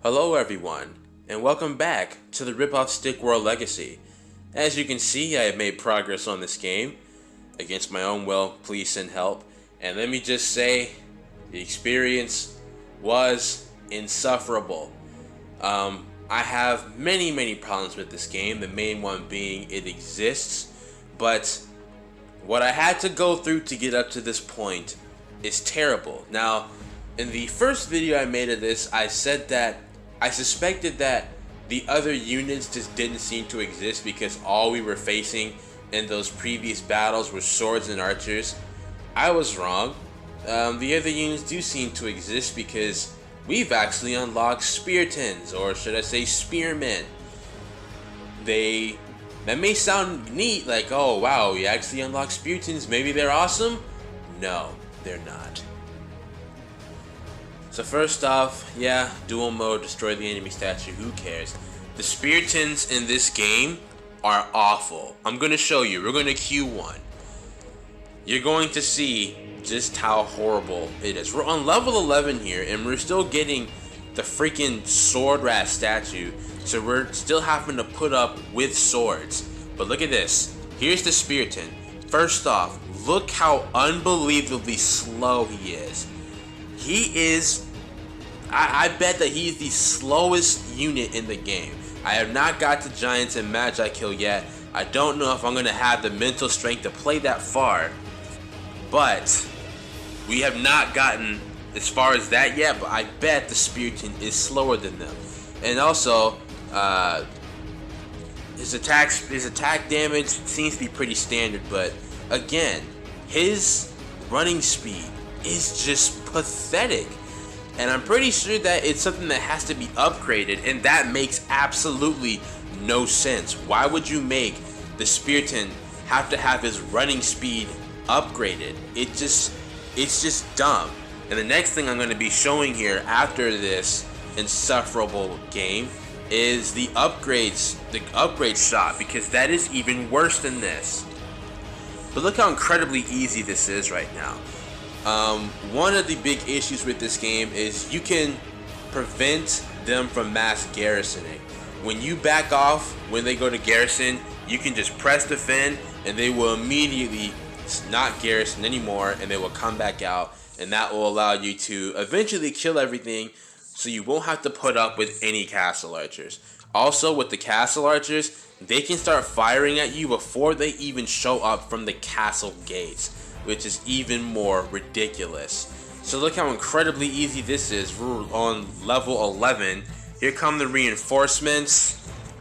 Hello everyone, and welcome back to the Ripoff Legacy. As you can see, I have made progress on this game, against my own will, please send help. And let me just say, the experience was insufferable. I have many problems with this game, the main one being it exists, but what I had to go through to get up to this point is terrible. Now, in the first video I made of this, I said that I suspected that the other units just didn't seem to exist because all we were facing in those previous battles were swords and archers. I was wrong. The other units do seem to exist because we've actually unlocked Speartons, or should I say spearmen. That may sound neat, like, oh wow, we actually unlocked Speartons, maybe they're awesome? No, they're not. So first off, yeah, dual mode, destroy the enemy statue, who cares? The Speartons in this game are awful. I'm going to show you. We're going to Q1. You're going to see just how horrible it is. We're on level 11 here, and we're still getting the freaking sword rat statue. So we're still having to put up with swords. But look at this. Here's the Spearton. First off, look how unbelievably slow he is. He is... I bet that he's the slowest unit in the game. I have not got to Giants and Magi Kill yet. I don't know if I'm going to have the mental strength to play that far. But we have not gotten as far as that yet. But I bet the Spearton is slower than them. And also, his attack damage seems to be pretty standard. But again, his running speed is just pathetic. And I'm pretty sure that it's something that has to be upgraded, and that makes absolutely no sense. Why would you make the Spearton have to have his running speed upgraded? It's just dumb. And the next thing I'm going to be showing here after this insufferable game is the upgrades, the upgrade shop, because that is even worse than this. But look how incredibly easy this is right now. One of the big issues with this game is you can prevent them from mass garrisoning. When you back off, when they go to garrison, you can just press defend and they will immediately not garrison anymore and they will come back out, and that will allow you to eventually kill everything so you won't have to put up with any castle archers. Also, with the castle archers, they can start firing at you before they even show up from the castle gates, which is even more ridiculous. So look how incredibly easy this is. We're on level 11. Here come the reinforcements.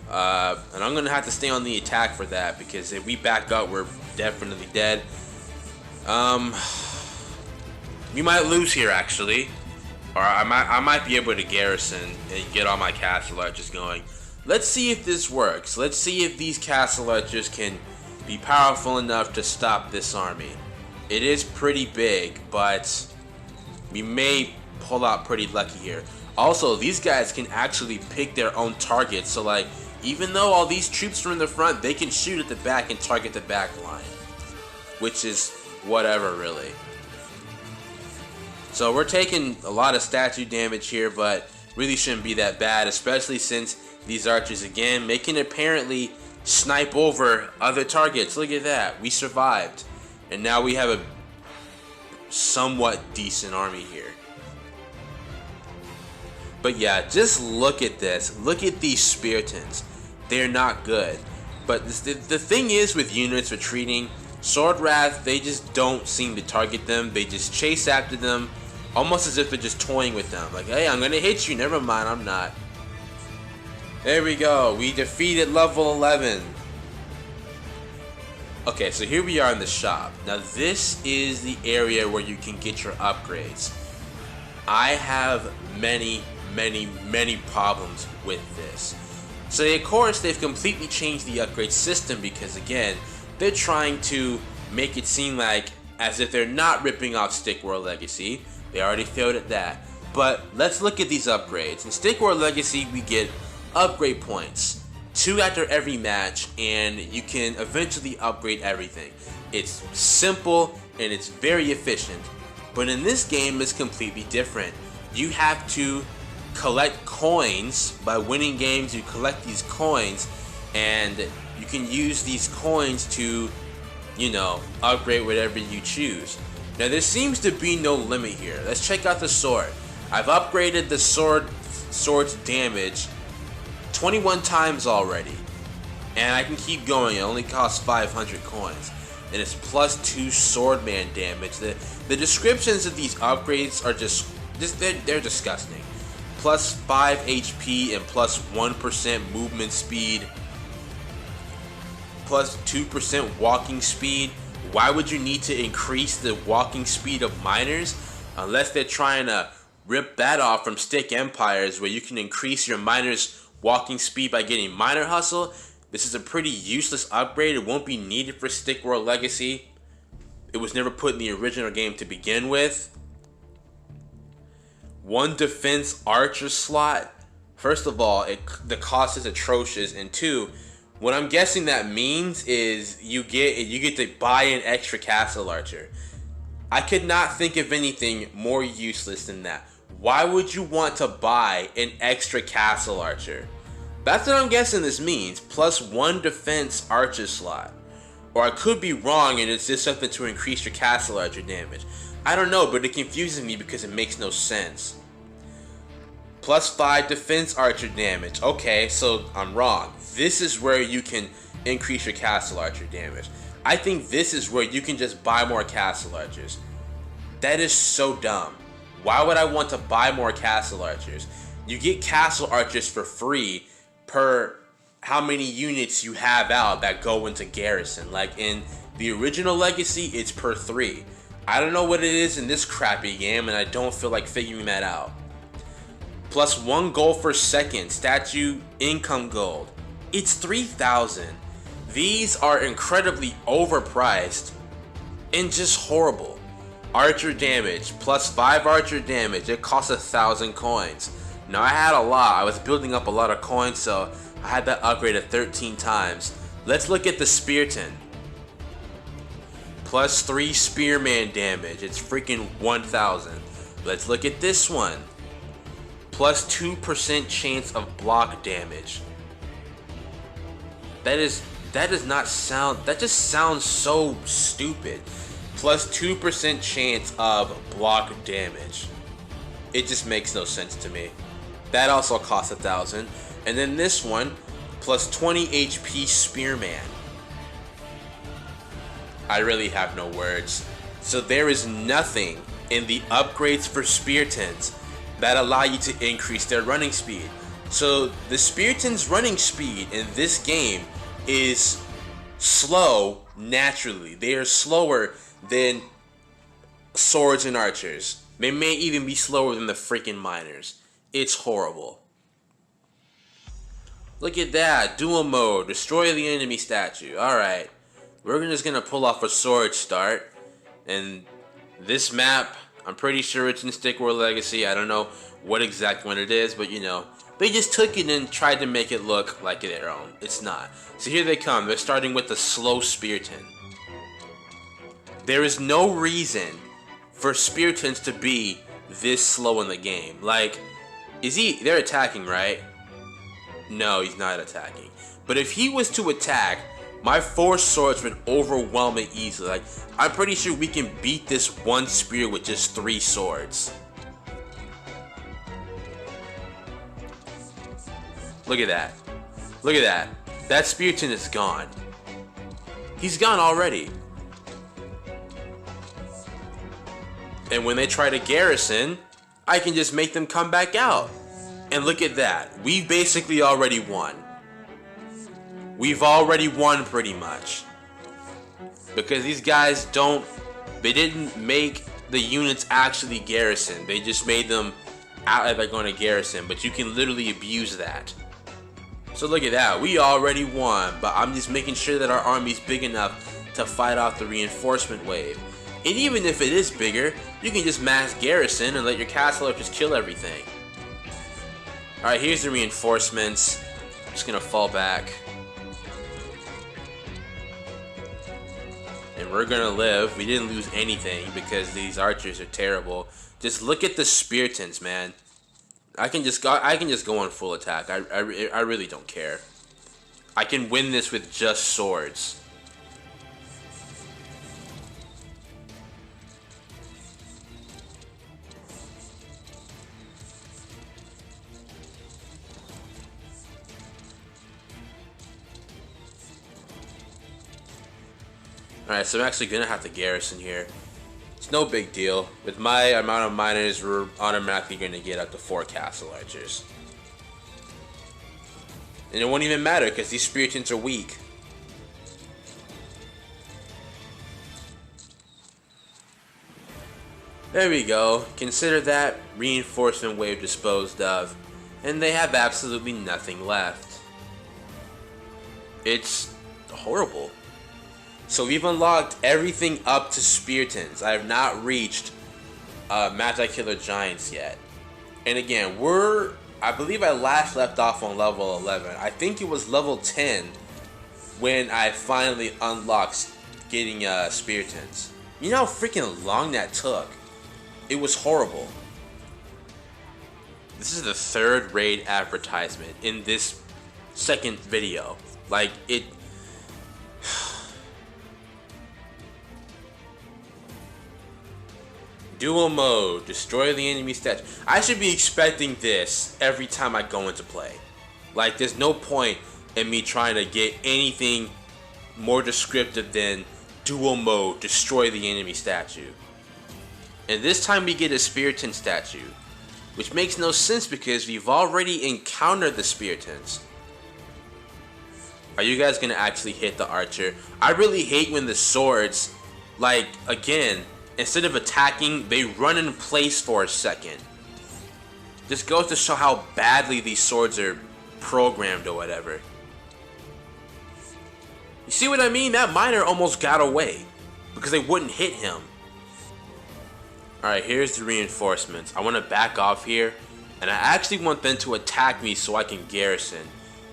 And I'm going to have to stay on the attack for that, because if we back up, we're definitely dead. We might lose here, actually. Or I might be able to garrison and get all my castle archers going. Let's see if this works. Let's see if these castle archers can be powerful enough to stop this army. It is pretty big, but we may pull out pretty lucky here. Also, these guys can actually pick their own targets. So, like, even though all these troops are in the front, they can shoot at the back and target the back line. Which is whatever, really. So, we're taking a lot of statue damage here, but really shouldn't be that bad. Especially since these archers, again, they can apparently snipe over other targets. Look at that. We survived. And now we have a somewhat decent army here. But yeah, just look at this. Look at these Speartons. They're not good. But the thing is with units retreating, Sword Wrath, they just don't seem to target them. They just chase after them, almost as if they're just toying with them. Like, hey, I'm going to hit you. Never mind, I'm not. There we go. We defeated level 11. Okay, so here we are in the shop. Now this is the area where you can get your upgrades. I have many problems with this. So of course they've completely changed the upgrade system, because again, they're trying to make it seem like as if they're not ripping off Stickworld Legacy. They already failed at that. But let's look at these upgrades. In Stickworld Legacy we get upgrade points. 2 after every match, and you can eventually upgrade everything. It's simple and it's very efficient. But in this game, it's completely different. You have to collect coins. By winning games, you collect these coins, and you can use these coins to, you know, upgrade whatever you choose. Now there seems to be no limit here. Let's check out the sword. I've upgraded the sword's damage 21 times already, and I can keep going. It only costs 500 coins, and it's +2 swordman damage. The descriptions of these upgrades are just they're disgusting. +5 HP and +1% movement speed, +2% walking speed. Why would you need to increase the walking speed of miners unless they're trying to rip that off from Stick Empires, where you can increase your miners' walking speed by getting miner hustle? This is a pretty useless upgrade. It won't be needed for Stick World Legacy. It was never put in the original game to begin with. 1 defense archer slot. First of all, the cost is atrocious, and 2, what I'm guessing that means is you get to buy an extra castle archer. I could not think of anything more useless than that. Why would you want to buy an extra castle archer? That's what I'm guessing this means. +1 defense archer slot. Or I could be wrong and it's just something to increase your castle archer damage. I don't know, but it confuses me because it makes no sense. +5 defense archer damage. Okay, so I'm wrong. This is where you can increase your castle archer damage. I think this is where you can just buy more castle archers. That is so dumb. Why would I want to buy more castle archers? You get castle archers for free per how many units you have out that go into garrison. Like in the original Legacy, it's per 3. I don't know what it is in this crappy game, and I don't feel like figuring that out. +1 gold per second, statue income gold. It's 3,000. These are incredibly overpriced and just horrible. Archer damage, +5 archer damage. It costs 1,000 coins. Now I had a lot. I was building up a lot of coins, so I had that upgraded 13 times. Let's look at the Spearton. +3 spearman damage. It's freaking 1,000. Let's look at this one. +2% chance of block damage. That just sounds so stupid. +2% chance of block damage. It just makes no sense to me. That also costs 1,000. And then this one, +20 HP spearman. I really have no words. So there is nothing in the upgrades for Speartons that allow you to increase their running speed. So the Speartons' running speed in this game is slow naturally. They are slower than swords and archers. They may even be slower than the freaking miners. It's horrible. Look at that. Dual mode. Destroy the enemy statue. Alright. We're just going to pull off a sword start. And this map, I'm pretty sure it's in Stick World Legacy. I don't know what exact one it is, but you know, they just took it and tried to make it look like their own. It's not. So here they come. They're starting with the slow Spearton. There is no reason for Speartons to be this slow in the game. Like, they're attacking, right? No, he's not attacking. But if he was to attack, my 4 swords would overwhelm it easily. Like, I'm pretty sure we can beat this one spear with just 3 swords. Look at that. Look at that. That Spearton is gone. He's gone already. And when they try to garrison, I can just make them come back out. And look at that. We've basically already won. We've already won pretty much. Because these guys they didn't make the units actually garrison. They just made them out like they're going to garrison. But you can literally abuse that. So look at that. We already won. But I'm just making sure that our army's big enough to fight off the reinforcement wave. And even if it is bigger, you can just mass garrison and let your castle just kill everything. Alright, here's the reinforcements. I'm just gonna fall back. And we're gonna live. We didn't lose anything because these archers are terrible. Just look at the Speartons, man. I can just go on full attack. I really don't care. I can win this with just swords. Alright, so I'm actually gonna have to garrison here. It's no big deal. With my amount of miners, we're automatically gonna get up to 4 castle archers. And it won't even matter because these Speartons are weak. There we go. Consider that reinforcement wave disposed of. And they have absolutely nothing left. It's horrible. So we've unlocked everything up to Speartons. I have not reached Magi Killer Giants yet. And again, I believe I last left off on level 11. I think it was level 10 when I finally unlocked getting Speartons. You know how freaking long that took? It was horrible. This is the 3rd raid advertisement in this 2nd video. Like, it... Dual mode, destroy the enemy statue. I should be expecting this every time I go into play. Like, there's no point in me trying to get anything more descriptive than dual mode, destroy the enemy statue. And this time we get a Spearton statue, which makes no sense because we've already encountered the Speartons. Are you guys gonna actually hit the archer? I really hate when the swords, like, again, instead of attacking, they run in place for a second. Just goes to show how badly these swords are programmed or whatever. You see what I mean? That miner almost got away because they wouldn't hit him. Alright, here's the reinforcements. I want to back off here, and I actually want them to attack me so I can garrison.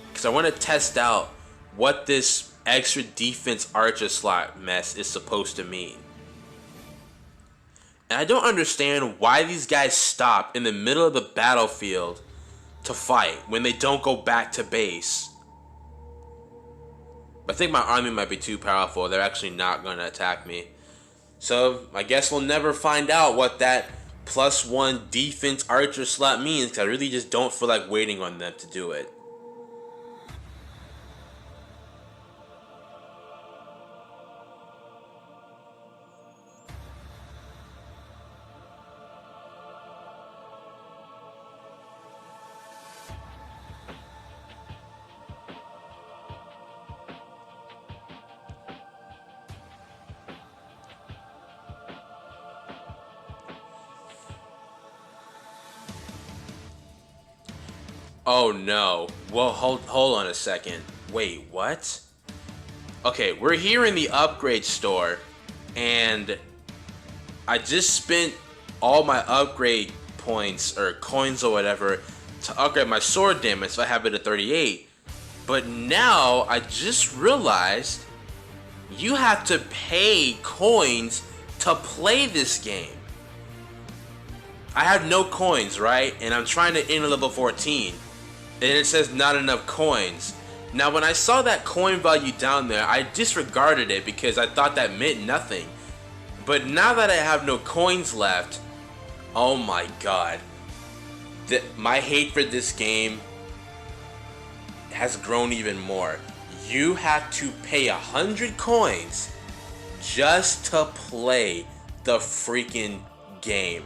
Because I want to test out what this extra defense archer slot mess is supposed to mean. And I don't understand why these guys stop in the middle of the battlefield to fight when they don't go back to base. I think my army might be too powerful. They're actually not going to attack me. So I guess we'll never find out what that +1 defense archer slot means, because I really just don't feel like waiting on them to do it. Oh no. Well, hold on a second. Wait, what? Okay, we're here in the upgrade store, and I just spent all my upgrade points or coins or whatever to upgrade my sword damage, so I have it at 38. But now I just realized you have to pay coins to play this game. I have no coins, right? And I'm trying to enter level 14. And it says not enough coins. Now when I saw that coin value down there, I disregarded it because I thought that meant nothing. But now that I have no coins left, oh my god. My hate for this game has grown even more. You have to pay 100 coins just to play the freaking game.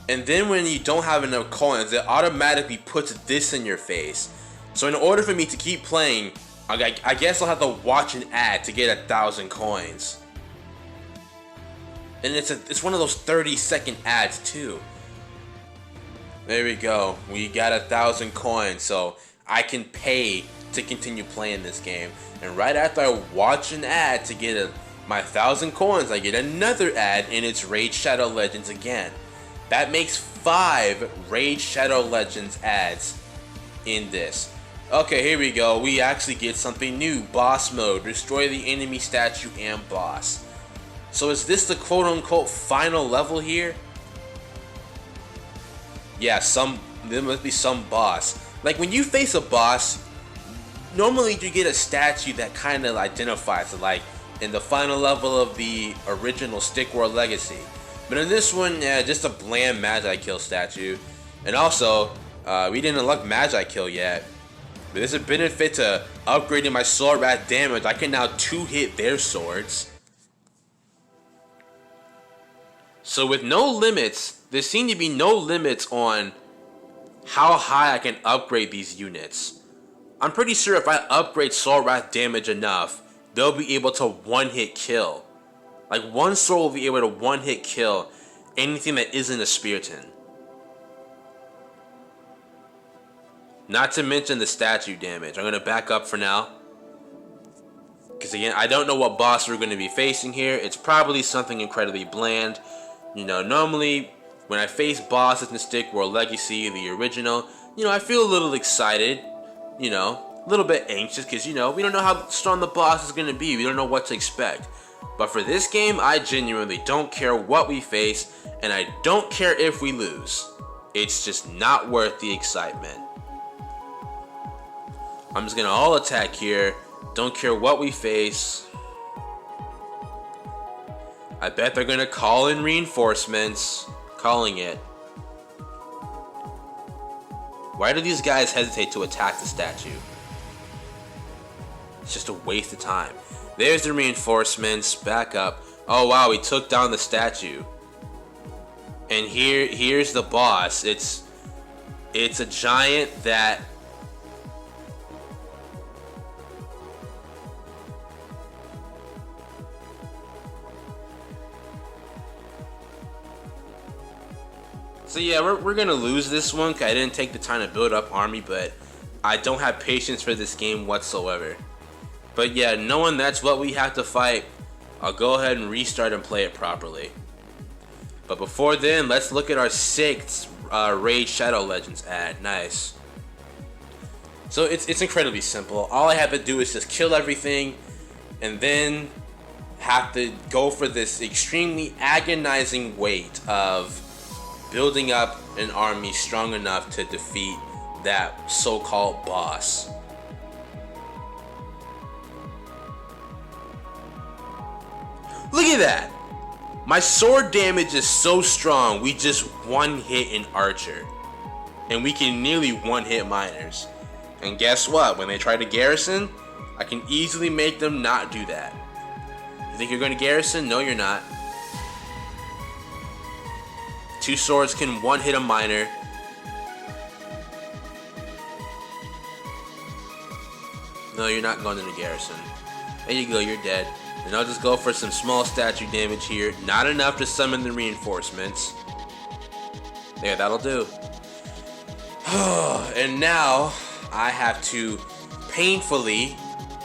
And then when you don't have enough coins, it automatically puts this in your face. So in order for me to keep playing, I guess I'll have to watch an ad to get 1,000 coins. And it's one of those 30-second ads too. There we go. We got 1,000 coins, so I can pay to continue playing this game. And right after I watch an ad to get my 1,000 coins, I get another ad, and it's Raid Shadow Legends again. That makes 5 Raid Shadow Legends ads in this. Okay, here we go. We actually get something new. Boss mode. Destroy the enemy statue and boss. So is this the quote-unquote final level here? Yeah, there must be some boss. Like when you face a boss, normally you get a statue that kind of identifies it, like in the final level of the original Stick War Legacy. But in this one, yeah, just a bland Magi Kill statue. And also, we didn't unlock Magi Kill yet. But there's a benefit to upgrading my sword rat damage. I can now 2-hit their swords. So with no limits, there seem to be no limits on how high I can upgrade these units. I'm pretty sure if I upgrade sword rat damage enough, they'll be able to one-hit kill. Like one sword will be able to one-hit kill anything that isn't a Spearton. Not to mention the statue damage. I'm going to back up for now. Because again, I don't know what boss we're going to be facing here. It's probably something incredibly bland. You know, normally when I face bosses in Stick War Legacy, the original, you know, I feel a little excited. You know, a little bit anxious because, you know, we don't know how strong the boss is going to be. We don't know what to expect. But for this game, I genuinely don't care what we face. And I don't care if we lose. It's just not worth the excitement. I'm just gonna all attack here. Don't care what we face. I bet they're gonna call in reinforcements. Calling it. Why do these guys hesitate to attack the statue? It's just a waste of time. There's the reinforcements. Back up. Oh wow, we took down the statue. And here's the boss. It's a giant that So yeah, we're gonna lose this one because I didn't take the time to build up army, but I don't have patience for this game whatsoever. But yeah, knowing that's what we have to fight, I'll go ahead and restart and play it properly. But before then, let's look at our 6th Raid Shadow Legends ad. Nice. So it's incredibly simple. All I have to do is just kill everything, and then have to go for this extremely agonizing wait of building up an army strong enough to defeat that so-called boss. Look at that! My sword damage is so strong, we just one-hit an archer. And we can nearly one-hit miners. And guess what? When they try to garrison, I can easily make them not do that. You think you're going to garrison? No, you're not. 2 swords can one-hit a miner. No, you're not going into garrison. There you go, you're dead. And I'll just go for some small statue damage here. Not enough to summon the reinforcements. There, that'll do. And now, I have to painfully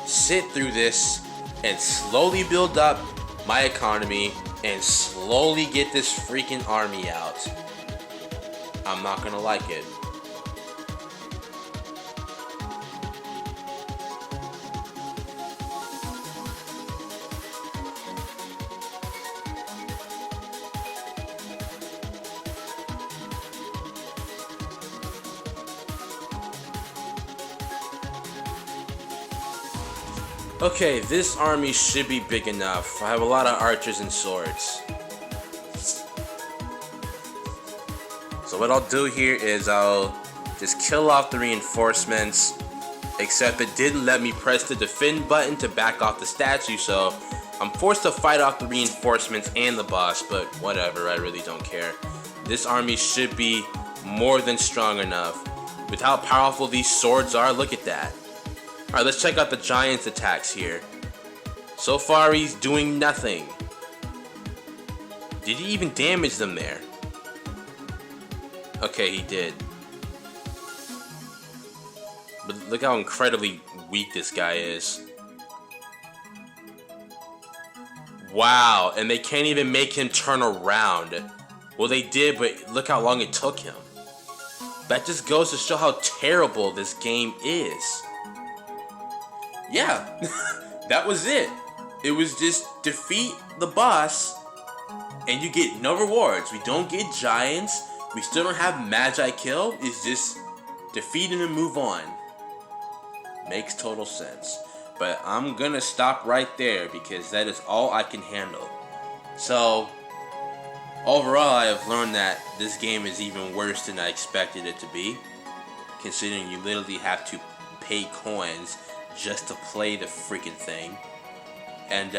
sit through this and slowly build up my economy and slowly get this freaking army out. I'm not gonna like it. Okay, this army should be big enough. I have a lot of archers and swords. So what I'll do here is I'll just kill off the reinforcements. Except it didn't let me press the defend button to back off the statue, so I'm forced to fight off the reinforcements and the boss, but whatever, I really don't care. This army should be more than strong enough. With how powerful these swords are, look at that. Alright, let's check out the giant's attacks here. So far, he's doing nothing. Did he even damage them there? Okay, he did. But look how incredibly weak this guy is. Wow, and they can't even make him turn around. Well, they did, but look how long it took him. That just goes to show how terrible this game is. Yeah, that was it. It was just defeat the boss, and you get no rewards. We don't get giants. We still don't have Magi Kill. It's just defeat him and move on. Makes total sense. But I'm gonna stop right there because that is all I can handle. So, overall, I have learned that this game is even worse than I expected it to be, considering you literally have to pay coins just to play the freaking thing. And,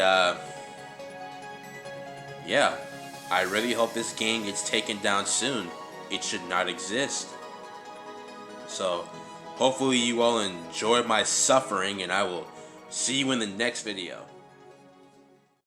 yeah, I really hope this game gets taken down soon. It should not exist. So, hopefully you all enjoyed my suffering, and I will see you in the next video.